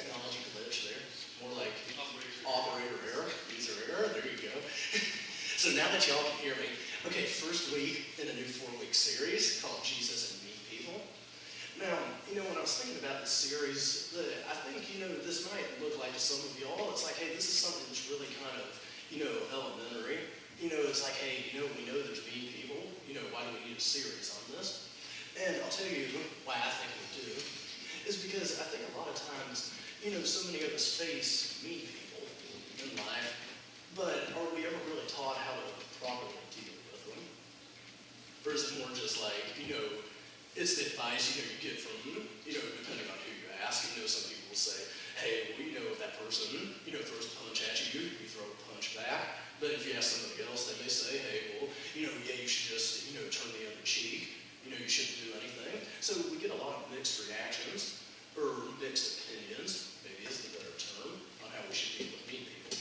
technology glitch there. More like operator error, user error, there you go. So now that y'all can hear me, okay, first week in a new 4-week series called Jesus and Mean People. Now, when I was thinking about this series, I think, this might look like to some of y'all, it's like, hey, this is something that's really kind of, elementary. It's like, hey, we know there's mean people, why do we need a series on this? And I'll tell you why I think we do, is because I think a lot of times, so many of us face mean people in life, but are we ever really taught how to properly deal with them? Or is it more just like, it's the advice, you get from, depending on who you ask. Some people will say, hey, well, if that person, throws a punch at you, you throw a punch back. But if you ask somebody else, they may say, hey, well, yeah, you should just, turn the other cheek. You shouldn't do anything. So we get a lot of mixed reactions, or mixed opinions, maybe is the better term, on how we should deal with mean people.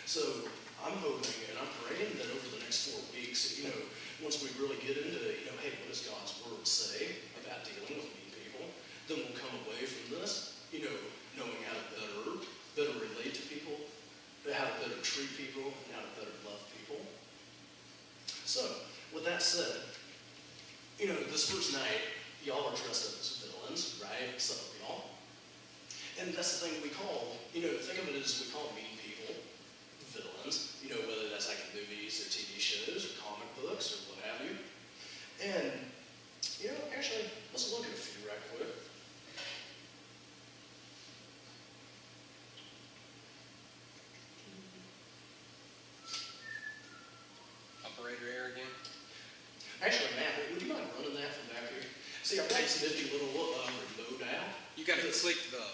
So I'm hoping and I'm praying that over the next 4 weeks, once we really get into, hey, what does God's word say about dealing with mean people, then we'll come away from this, knowing how to better relate to people, how to better treat people, and how to better love people. So, with that said, this first night, y'all are dressed up as villains, right? Some of y'all. And that's the thing we call, think of it as we call mean people villains, whether that's like in movies or TV shows or comic books or what have you. And, actually, let's look at a few right quick. Operator error again? Actually, Matt, would you mind running that from back here? See our nice nifty little remote now? You got to click the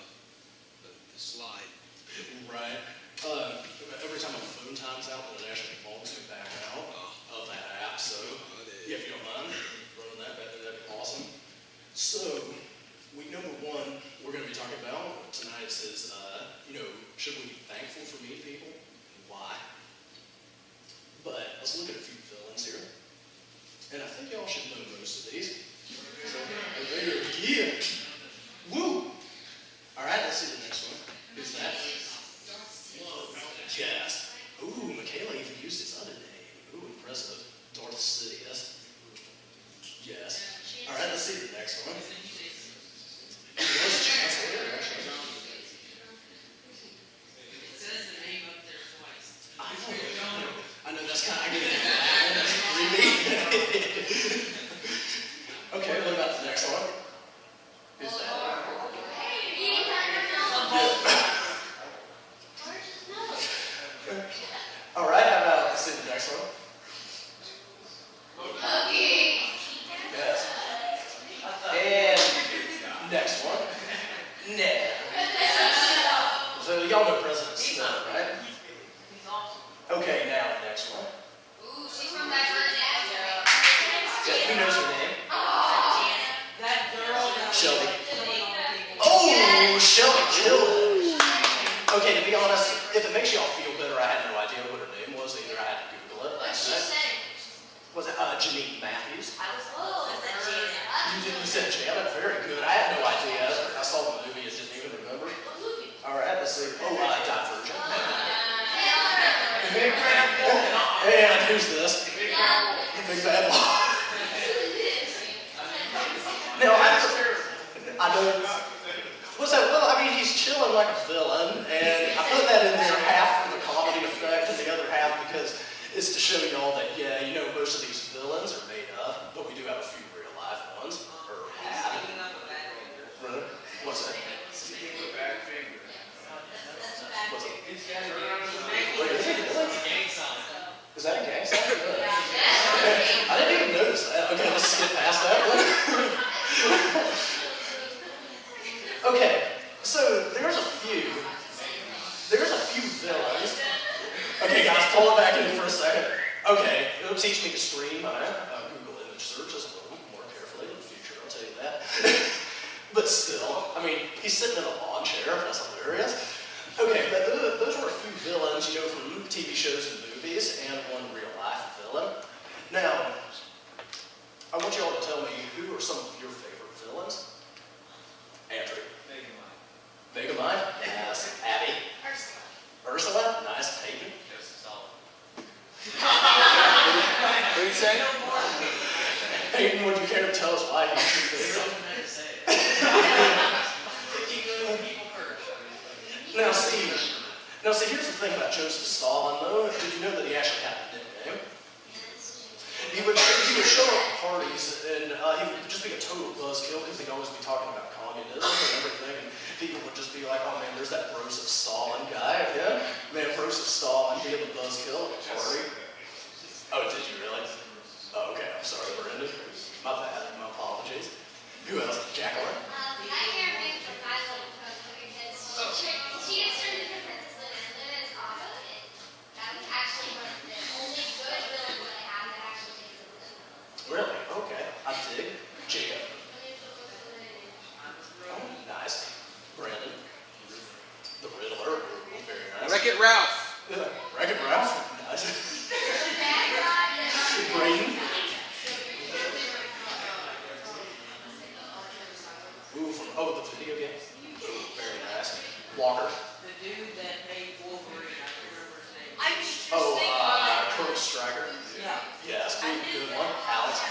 slide. Right. Every time my phone times out, it actually logs me back out of that app. So, yeah, if you don't mind running that'd be awesome. So, week number 1, we're going to be talking about tonight is, should we be thankful for mean people? Why? But let's look at a few villains here. And I think y'all should know most of these. So, yeah. Woo! All right, let's see the next one. Who's that? Yes. Ooh, Michaela even used his other name. Ooh, impressive. Darth Sidious. Yes. All right, let's see the next one. He was Chancellor, actually. It says the name up there twice. I know that's kind of, I get it. That's creepy. Okay, what about the next one? Who's that? All right, how about let's see the next one? Yes. And next one. Ned. So y'all know President Snow, right? Okay, now the next one. Ooh, she's from back in the day. Who knows her name? That girl. Shelby. Oh, Shelby killed. Okay, to be honest, if it makes y'all feel better, I had no idea what her name was either. I had to Google it. What she said? Was it Janine Matthews? I was You said Janet? Very good. I had no idea. I saw the movie, I didn't even remember. All right, let's see. Oh, Divergent. Big Bad Wolf. And who's this? Big Bad Wolf. Now, I know. What's that? Well, I mean, he's chilling like a villain, and I put that in there half for the comedy effect and the other half because it's to show y'all that, yeah, most of these villains are made up, but we do have a few real life ones. Or had. Really? What's that? What's it? Wait, is it really? Is that a gang sign? I didn't even notice that. Okay, let's skip past that one. Okay, so there's a few villains. Okay, guys, pull it back in for a second. Okay, it'll teach me to stream Google image search as well, more carefully in the future, I'll tell you that. But still, I mean, he's sitting in a lawn chair, that's hilarious. Okay, but those were a few villains, from TV shows and movies, and one real-life villain. Now, I want you all to tell me who are some of your favorite villains. Andrew. Megamind. Megamind? Ursula, nice Peyton. What do you say? Peyton, would you care to tell us why you choose this? Now see, here's the thing about Joseph Stalin, though. Did you know that he actually had a nickname? He would show up at parties, and he would just be a total buzzkill because he'd always be talking about communism and everything, and people would just be like, oh man, there's that Joseph Stalin guy again. Man, Joseph Stalin, be a buzzkill at a party. Oh, did you really? Oh, okay, I'm sorry, Brendan. My bad, my apologies. Who else? Jacqueline? I hear things from my little cousin because she gets turned into Princess Lynn, and Lynn is awesome. That was actually one of the only good villains that I have that actually takes a Lynn. Really? Okay, I dig. Jacob? Oh, nice. Brandon? The Riddler? Very nice. Wreck-It Ralph. Wreck-It Ralph? Nice. Braden? Ooh, the video game? Very nice. Walker? The dude that made Wolverine, I can't remember his name. Oh, Kurt Stryker? Yeah. Yes, good one. Alex?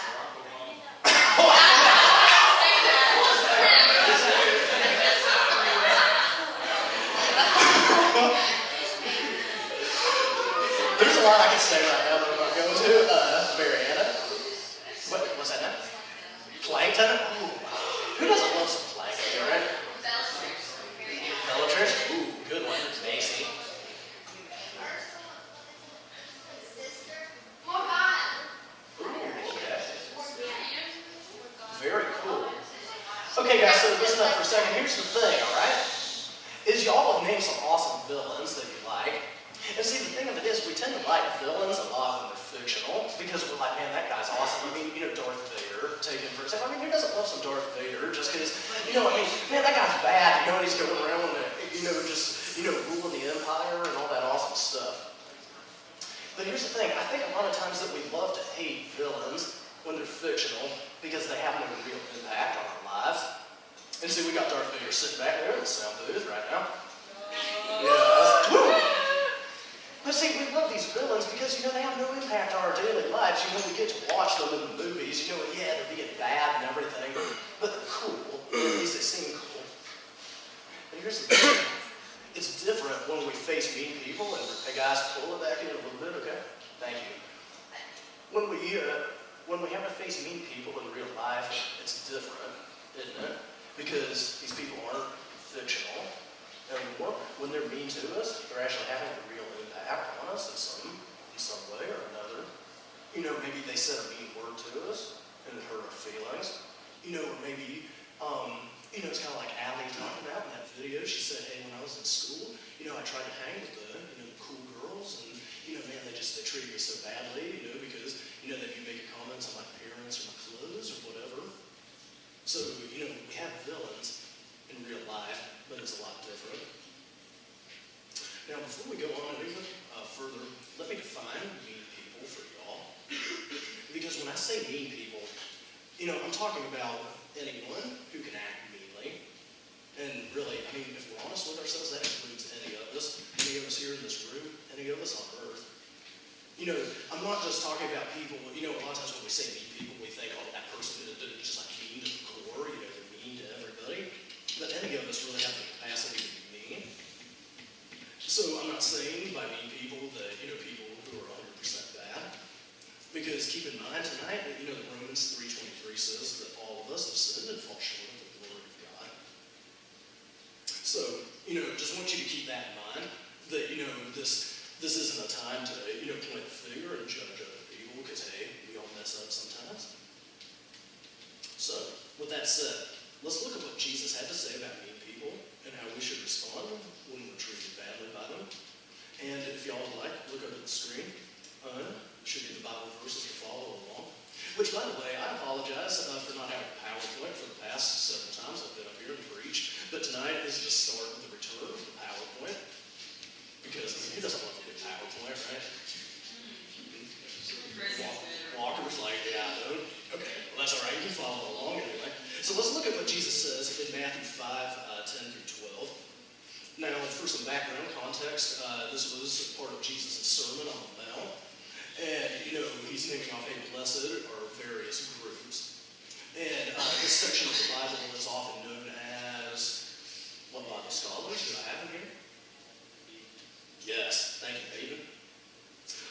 There's a lot I can say right now that I'm not going to. Mariana? What was that now? Plankton? Ooh, who doesn't love some plankton, right? Bellatrix? Ooh, good one. Macy. Ooh, okay. Very cool. Okay, guys, so listen up for a second. Here's the thing, all right? Is y'all have named some awesome villains that you like. And see, the thing of it is, we tend to like villains a lot when they're fictional because we're like, man, that guy's awesome. I mean, Darth Vader, take him for a second. I mean, who doesn't love some Darth Vader just because, man, that guy's bad. And he's going around and, ruling the empire and all that awesome stuff. But here's the thing. I think a lot of times that we love to hate villains when they're fictional because they have no real impact on our lives. And see, we got Darth Vader sitting back there in the sound booth right now. Yeah. Woo! But see, we love these villains because, they have no impact on our daily lives. We get to watch them in the movies. Yeah, they're being bad and everything, but they're cool. At least they seem cool. And here's the thing. It's different when we face mean people, and hey guys, pull it back in a little bit, okay? Thank you. When we have to face mean people in real life, it's different, isn't it? Because these people aren't fictional anymore. When they're mean to us, they're actually having a real impact on us in some way or another. Maybe they said a mean word to us and it hurt our feelings. Or maybe, it's kind of like Allie talked about in that video. She said, hey, when I was in school, I tried to hang with the cool girls and, man, they treated me so badly, because, they be making comments on my appearance or my clothes or whatever. So, we have villains in real life, but it's a lot different. Now, before we go on any further, let me define mean people for y'all. Because when I say mean people, I'm talking about anyone who can act meanly. And really, if we're honest with ourselves, that includes any of us here in this room, any of us on earth. I'm not just talking about people, a lot of times when we say mean people, we think, oh, that person is just like mean to the core, they're mean to everybody. But any of us really have the capacity to be mean. So I'm not saying by mean people that, people who are 100% bad. Because keep in mind tonight that, that Romans 3:23 says that all of us have sinned and fall short of the glory of God. So, just want you to keep that in mind, that, this isn't a time to, point the finger and judge other people, because, hey, we all mess up sometimes. So, with that said, let's look at what Jesus had to say about mean people and how we should respond when we're treated badly by them. And if y'all would like, look up at the screen. Should be the Bible verses to follow along. Which, by the way, I apologize for not having a PowerPoint for the past several times I've been up here and preached. But tonight is the start of the return of the PowerPoint. Because, who doesn't love a good PowerPoint, right? Walker's like, yeah, I don't. Okay, well, that's all right. You can follow along anyway. So let's look at what Jesus says in Matthew 5:10 through 12. for some background context, this was part of Jesus' Sermon on the Mount. And, he's naming off, hey, blessed are various groups. And this section of the Bible is often known as, what Bible scholars do I have in here? Yes, thank you, David.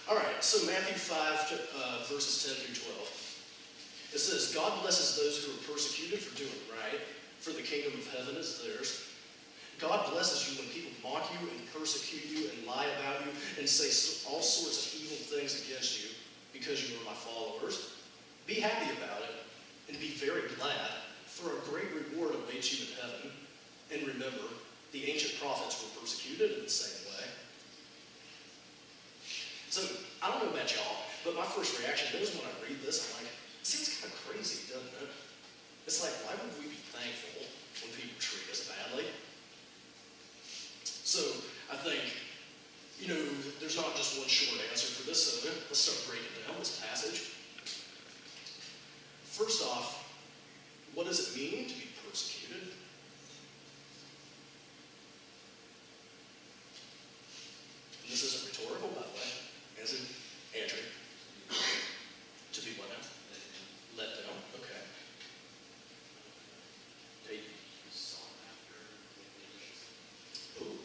All right, so Matthew 5, verses 10 through 12. It says, God blesses those who are persecuted for doing right, for the kingdom of heaven is theirs. God blesses you when people mock you and persecute you and lie about you and say all sorts of evil things against you because you are my followers. Be happy about it and be very glad, for a great reward awaits you in heaven. And remember, the ancient prophets were persecuted in the same way. So, I don't know about y'all, but my first reaction is when I read this, I'm like, it seems kind of crazy, doesn't it? It's like, why would we be thankful when people treat us badly? So, I think, there's not just one short answer for this, so let's start breaking down this passage. First off, what does it mean to be persecuted? And this isn't rhetorical, by the way. Is it? Andrew. To be what now? Let down. Okay. Dave. Ooh.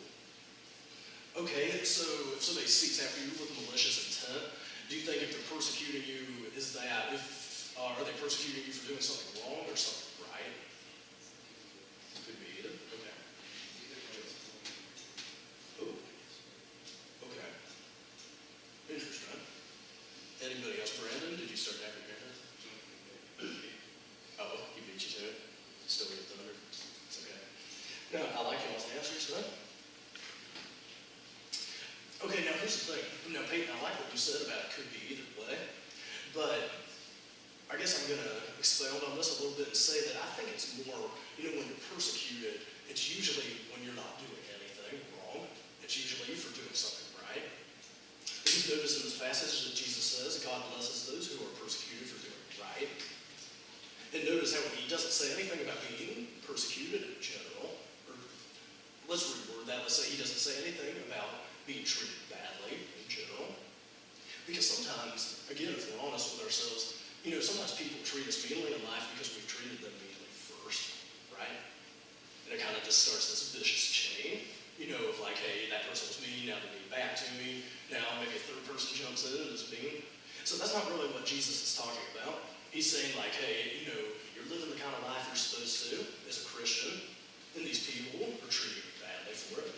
Okay, so if somebody seeks after you with malicious intent, do you think if they're persecuting you, are they persecuting you for doing something wrong or something right? Could be either. Okay. Ooh. Okay. Interesting. Anybody else? Brandon, did you start having your hand? Oh, he beat you to it? Still get thunder? It's okay. No, I like y'all's answers, right? Okay, now here's the thing. Now, Peyton, I like what you said about it could be either way, but I guess I'm going to expound on this a little bit and say that I think it's more, when you're persecuted, it's usually when you're not doing anything wrong. It's usually for doing something right. If you notice in this passage that Jesus says, God blesses those who are persecuted for doing right. And notice how he doesn't say anything about being persecuted in general. Or let's reword that. Let's say he doesn't say anything about being treated badly in general. Because sometimes, again, if we're honest with ourselves, sometimes people treat us meanly in life because we've treated them meanly first, right? And it kind of just starts this vicious chain, of like, hey, that person was mean, now they're being back to me, now maybe a third person jumps in and is mean. So that's not really what Jesus is talking about. He's saying like, hey, you're living the kind of life you're supposed to as a Christian, and these people are treating you badly for it.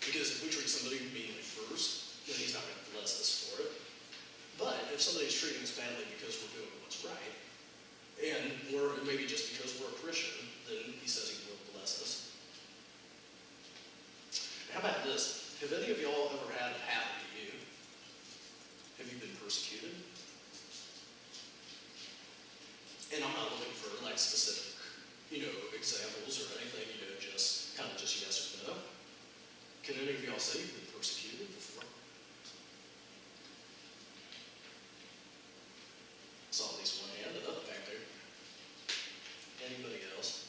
Because if we treat somebody meanly first, then he's not going to bless us for it. But if somebody's treating us badly because we're doing what's right, and maybe just because we're a Christian, then he says he will bless us. How about this? Have any of y'all ever had it happen to you? Have you been persecuted? And I'm not looking for like specific, examples or anything, just kind of just yes or no. Can any of y'all say you've been persecuted before? Saw at least one hand up back there. Anybody else?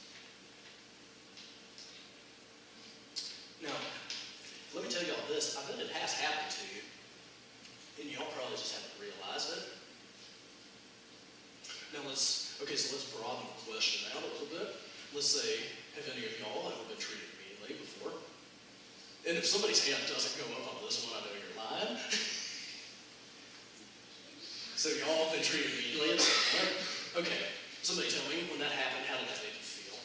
Now, let me tell y'all this. I bet it has happened to you, and y'all probably just haven't realized it. Now let's broaden the question out a little bit. Let's say, have any of y'all ever been treated meanly before? And if somebody's hand doesn't go up on this one, I know you're lying. So y'all have been treated meanly at some point? Okay, somebody tell me, when that happened, how did that make you feel?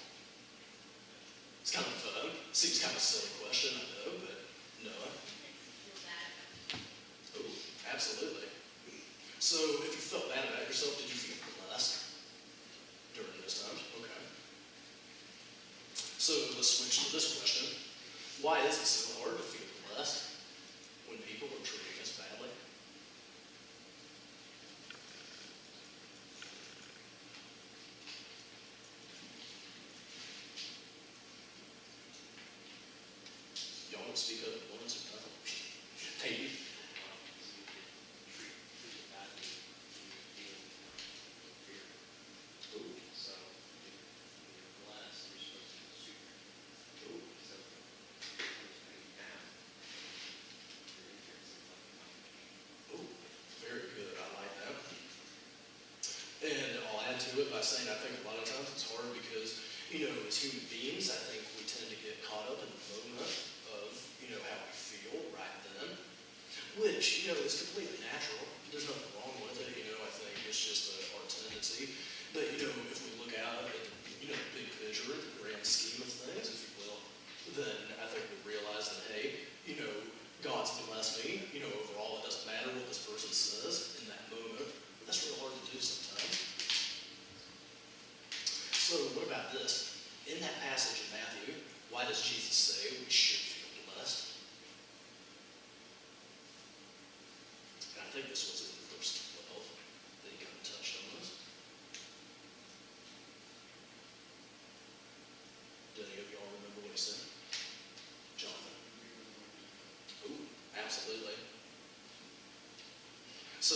It's kind of fun. Seems kind of a silly question, I know, but no. Oh, absolutely. So if you felt bad about yourself, did you feel blessed during those times? Okay. So let's switch to this question. Why is it so hard to feel blessed when people are treating us badly? Y'all don't speak up at once or nothing. Peyton? saying I think a lot of times it's hard because, as human beings, I think we tend to get caught up in the moment of, how we feel right then, which, is completely natural. There's nothing wrong with it, I think it's just our tendency. But, if we look out at, the big picture, the grand scheme of things, if you will, then I think we realize that, hey, God's blessed me, overall it doesn't matter what this person says in that moment. That's real hard to do sometimes. So what about this? In that passage in Matthew, why does Jesus say we should feel blessed? And I think this was in verse 12 that he kind of touched on this. Do any of y'all remember what he said? Jonathan? Ooh, absolutely. So,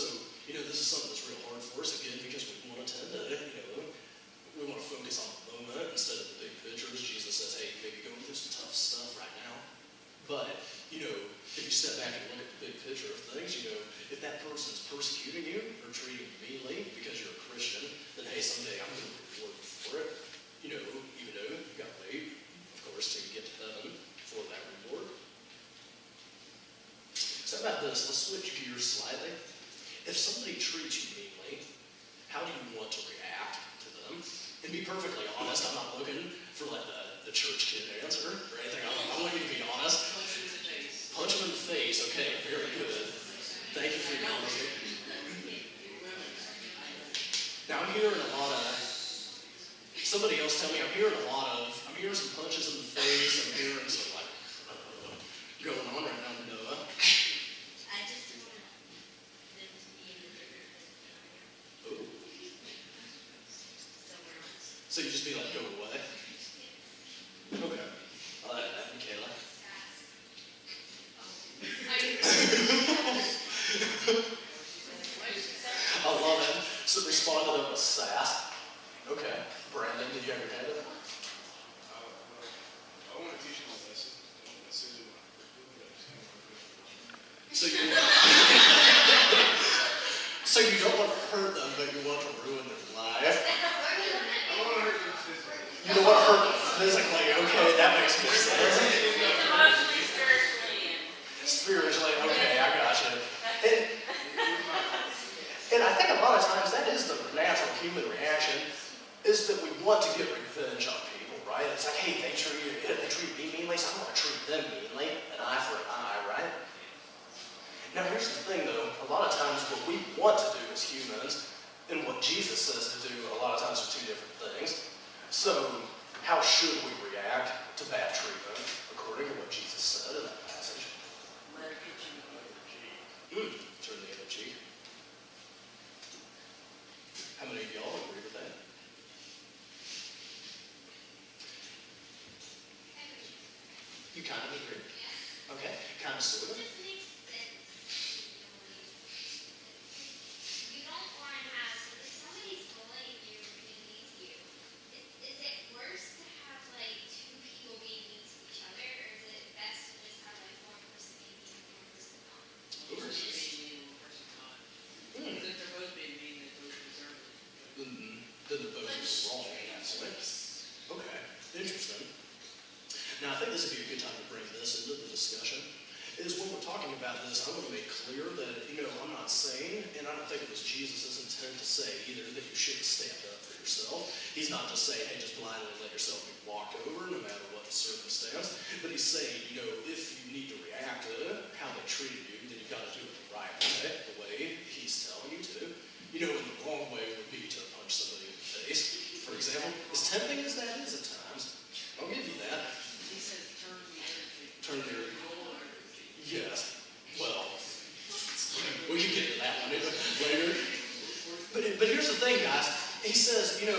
this is something that's real hard for us, again, because we want to tend to, we want to focus on the moment instead of the big pictures. Jesus says, hey, maybe go through some tough stuff right now. But, if you step back and look at the big picture of things, if that person is persecuting you or treating you meanly because you're a Christian, then hey, someday I'm going to reward you for it. Even though you got to wait, of course, to get to heaven for that reward. So how about this? Let's switch gears slightly. If somebody treats you meanly, how do you want to react to them? And be perfectly honest, I'm not looking for like the church kid answer or anything. I want you to be honest. Punch him in the face. Punch them in the face. Okay, very good. Thank you for your honesty. Now I'm hearing a lot of, somebody else tell me, I'm hearing some punches in the face. I'm hearing some like going on right now, Noah. I just want them to be in a different place Ooh. somewhere else. So you just be like, go away? Okay. I like that, Michaela. I love it. So respond to them with sass. Okay. Brandon, did you have your hand up? I want to teach you a lesson. Don't necessarily want to So you don't want to hurt them, but you want to ruin their life. I don't want to hurt you physically. You don't want to hurt them physically. Okay, that makes more sense. Emotionally, spiritually, and Spiritually, okay, I got you. And I think a lot of times that is the natural human reaction, is that we want to get revenge on people, right? It's like, hey, they treat me meanly, so I'm going to treat them meanly, an eye for an eye, right? Now here's the thing though, a lot of times what we want to do as humans, and what Jesus says to do, a lot of times are two different things. So, how should we react to bad treatment, according to what Jesus said in that passage? let it get you. Turn the other cheek. How many of y'all agree with that? You kind of agree. Okay, kind of sort of. This makes sense. You don't want to have, if somebody's bullying you or being mean to you, is it worse to have like two people being mean to each other, or is it best to just have like one person being mean and one person not? One person being mean, one person not. Because if they're both being mean, they both deserve it. Then the vote is wrong in that sense. Okay, interesting. Now, I think this would be a good time to bring this into the discussion, is when we're talking about this, I want to make clear that, I'm not saying, and I don't think it was Jesus' intent to say either, that you shouldn't stand up for yourself. He's not just saying, hey, just blindly let yourself be walked over, no matter what the circumstance. But he's saying, if you need to react to how they treated you, then you've got to do it the right way, the way he's telling you to. And the wrong way would be to punch somebody in the face, for example. As tempting as that is at times, I'll give you that. He says turn the other cheek. Turn your, Roll the other cheek. yes, well, we can get to that one later. But here's the thing, guys. He says, in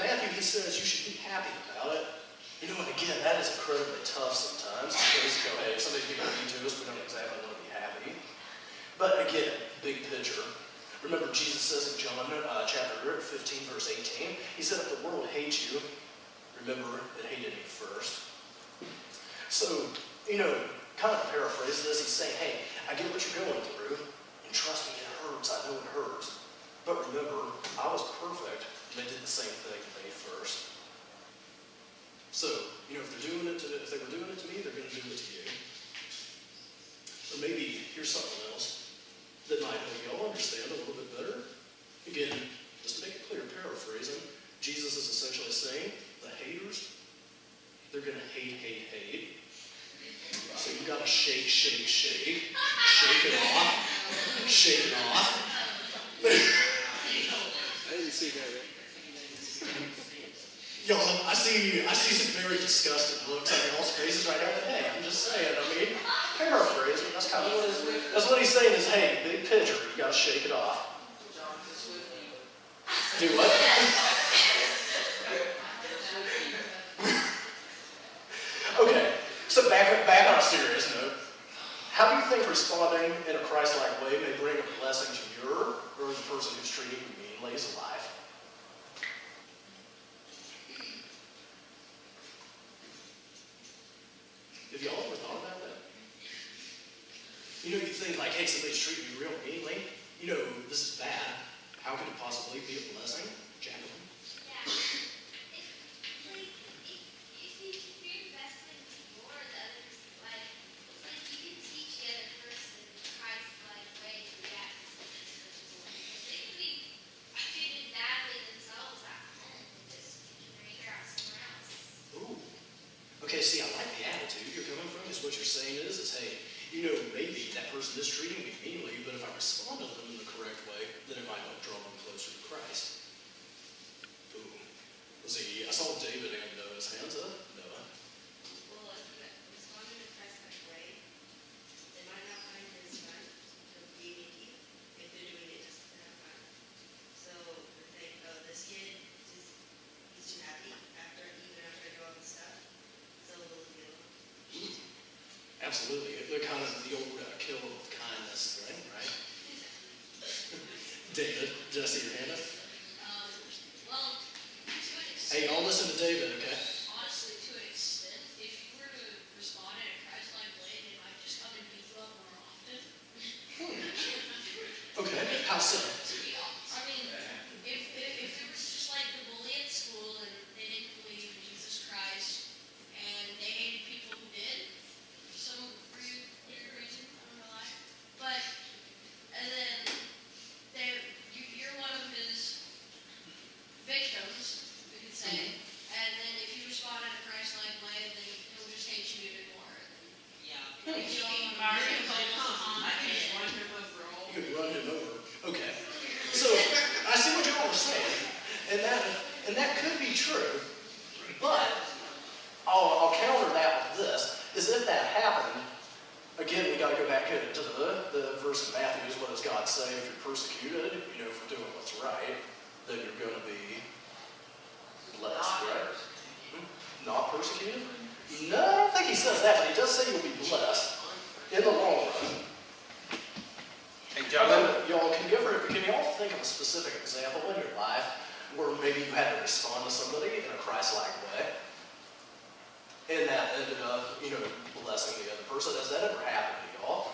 Matthew, he says you should be happy about it. And again, that is incredibly tough sometimes because, hey, if somebody's being mean to us, we don't exactly want to be happy. But again, big picture. Remember, Jesus says in John chapter 15, verse 18, he said, if the world hates you, remember it hated me first. So, kind of paraphrase this, he's saying, hey, I get what you're going through, and trust me, it hurts. I know it hurts. But remember, I was perfect and they did the same thing to me first. So, if they were doing it to me, they're going to do it to you. Or maybe here's something else that might help y'all understand a little bit better. Again, just to make it clear, paraphrasing, Jesus is essentially saying the haters, they're going to hate, hate, hate. So you got to shake, shake, shake. Shake it off. Shake it off. I didn't see that. Y'all, I see some very disgusted looks on y'all's faces right now. But hey, I'm just saying. Paraphrasing. That's kind of what he's saying is, hey, big picture, you got to shake it off. Do what? Okay. So back on a serious note. How do you think responding in a Christ-like way may bring a blessing to your or the person who's treating you meanly's life? Have y'all ever thought about that? You think like, hey, somebody's treating you real meanly. This is bad. How could it possibly be a blessing? Jacqueline? Yeah. If you're investing more than others, it's like you can teach the other person Christ-like way to react to something such as one. They could be treated badly themselves at home and just taking their anger out somewhere else. Ooh. Okay, see, I like the attitude you're coming from. Is what you're saying is hey, maybe that person is treating me meanly, but if I respond to them in the correct way, then it might help draw them closer to Christ. Ooh. See, I saw David and Noah's hands up. Noah. Well, if you respond in a Christ-like way, they might not find it as fun to be needy if they're doing it just to have fun. So they think, oh, this kid, he's too happy even after I do all this stuff. So we'll deal. Absolutely. They're kind of the old kill with kindness thing, right? David, did I see your hand up? Well, to an extent, Hey, y'all listen to David, okay? honestly, to an extent, if you were to respond in a Christ-like way, they might just come and beat you up more often. Okay, how so? I mean, if it was just like the bully at school and they didn't believe in Jesus Christ and they hated people who did, for some weird reason, I don't know why, but, and then you're one of his victims, we could say, and then if you respond in a Christ-like way, then he'll just hate you even more. Yeah. If you don't I can run him over all. You could run him over. Okay. So I see what y'all are saying, and that could be true, but I'll counter that with this: is if that happened, again we got to go back to the verse in Matthew. What does God say? If you're persecuted, for doing what's right, then you're going to be blessed, right? Not persecuted? No, I don't think he says that, but he does say you'll be blessed in the long run. Hey, Y'all, can y'all think of a specific example in your life where maybe you had to respond to somebody in a Christ-like way, and that ended up, blessing the other person? Has that ever happened to y'all?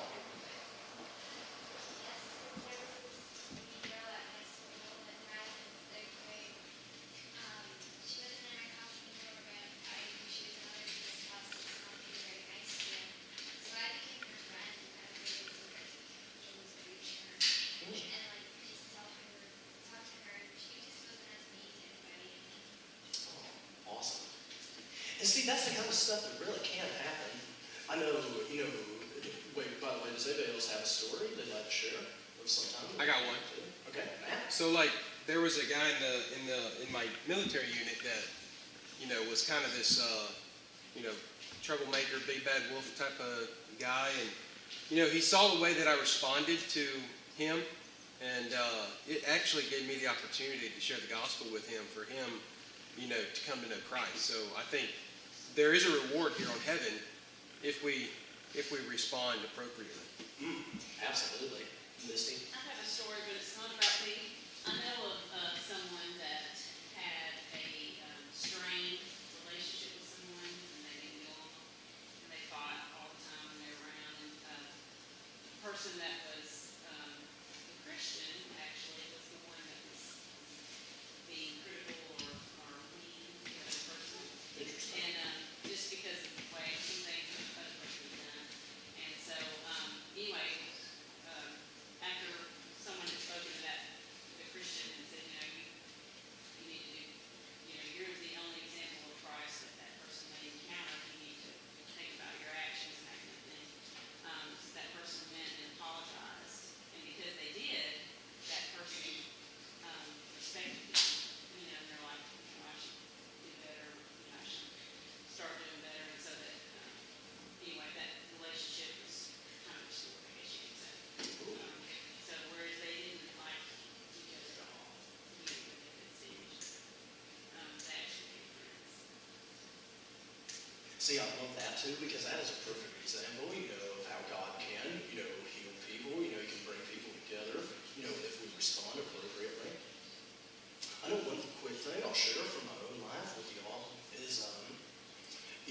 Awesome. And see, that's the kind of stuff that really can happen. I know, wait, by the way, does anybody else have a story they'd like to share of some time? I got one. Okay, Matt? So there was a guy in my military unit that, was kind of this, troublemaker, big bad wolf type of guy, and he saw the way that I responded to him, and it actually gave me the opportunity to share the gospel with him, for him, to come to know Christ. So I think there is a reward here on heaven if we respond appropriately. Absolutely. Misty? I have a story, but it's not about me. I know of someone that had a strained relationship with someone, and they didn't get along, and they fought all the time when they were around. And the person that was a Christian actually was the one that was being criticized See, I love that too, because that is a perfect example, of how God can, heal people, he can bring people together, if we respond appropriately. I know one quick thing I'll share from my own life with y'all is,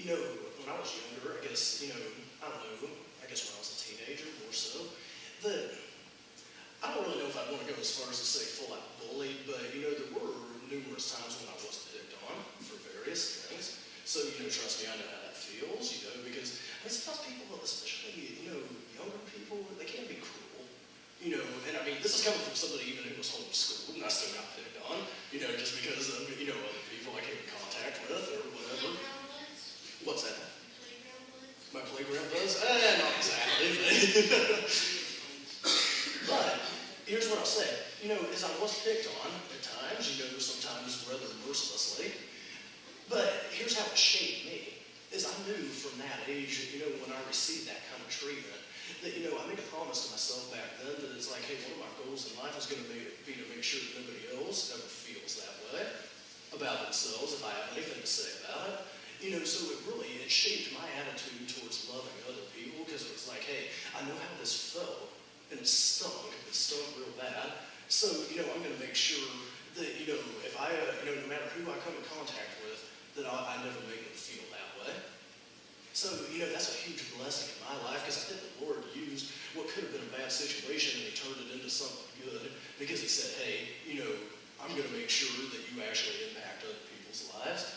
when I was younger, I guess, I don't know, I guess when I was a teenager more so, that I don't really know if I'd want to go as far as to say full out bullied, but, there were numerous times when I was picked on for various things. So, trust me, I know how that feels, because sometimes people, especially, younger people, they can be cruel, and I mean, this is coming from somebody even who was homeschooled, and I still got picked on, just because of, other people I came in contact with or whatever. Playground ones? What's that? Playground ones? My playground buzz? Not exactly, but here's what I'll say. As I was picked on at times, sometimes rather mercilessly, but here's how it shaped me, is I knew from that age, when I received that kind of treatment, that, I made a promise to myself back then that it's like, hey, one of my goals in life is going to be to make sure that nobody else ever feels that way about themselves if I have anything to say about it. So it shaped my attitude towards loving other people, because it was like, hey, I know how this felt, and it stung real bad. So, I'm going to make sure that, if I, no matter who I come in contact with, that I never make them feel that way. So, that's a huge blessing in my life, because I think the Lord used what could have been a bad situation and he turned it into something good, because he said, hey, I'm going to make sure that you actually impact other people's lives.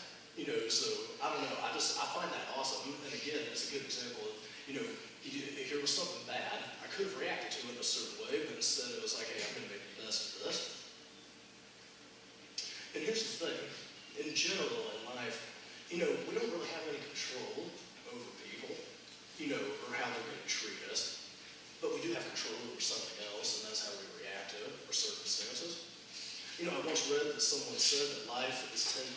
So I don't know, I find that awesome. And again, it's a good example of, if there was something bad, I could have reacted to it in a certain way, but instead it was like, hey, I'm going to make the best of this. And here's the thing, in general in life, we don't really have any control over people, or how they're going to treat us. But we do have control over something else, and that's how we react to it, or circumstances. I once read that someone said that life is 10%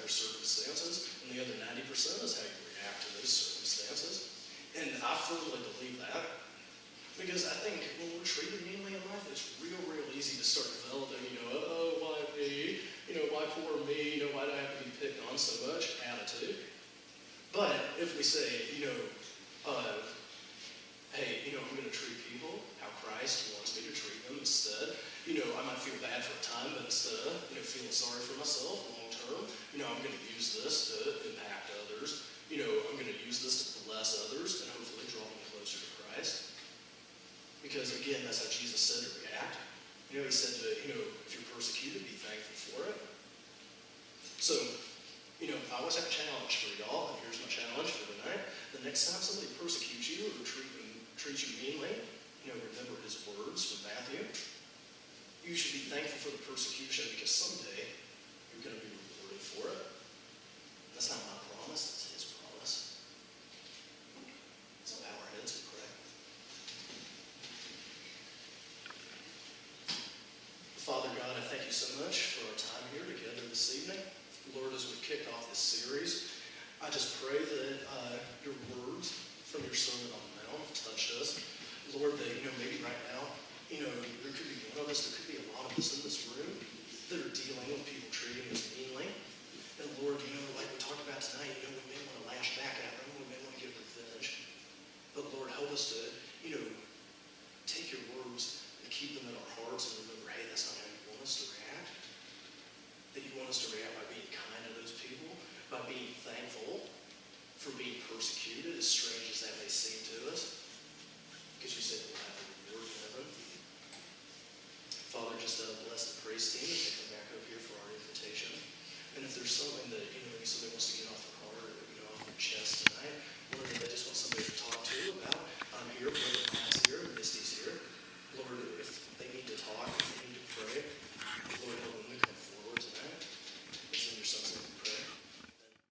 your circumstances, and the other 90% is how you react to those circumstances. And I firmly believe that, because I think when we're treated meanly in life, it's real easy to start developing, oh, why me? Why poor me? Why do I have to be picked on so much? Attitude. But if we say, hey, I'm going to treat people how Christ wants me to treat them instead. I might feel bad for a time, but instead of, feeling sorry for myself long term, I'm going to use this to impact others. I'm going to use this to bless others and hopefully draw them closer to Christ. Because again, that's how Jesus said to react. He said to, if you're persecuted, be thankful for it. So, I always have a challenge for y'all, and here's my challenge for tonight. The next time somebody persecutes you or treats you meanly, remember his words from Matthew. You should be thankful for the persecution, because someday you're going to be rewarded for it. That's not my promise, that's his promise. So bow our heads and pray. Father God, I thank you so much for our time here together this evening. Lord, as we've kicked off this series, I just pray that your words from your Sermon on the Mount have touched us. Lord, that, maybe right now, there could be one of us, there could be a lot of us in this room that are dealing with people treating us meanly. And Lord, like we talked about tonight, we may want to lash back at them, we may want to get revenge. But Lord, help us to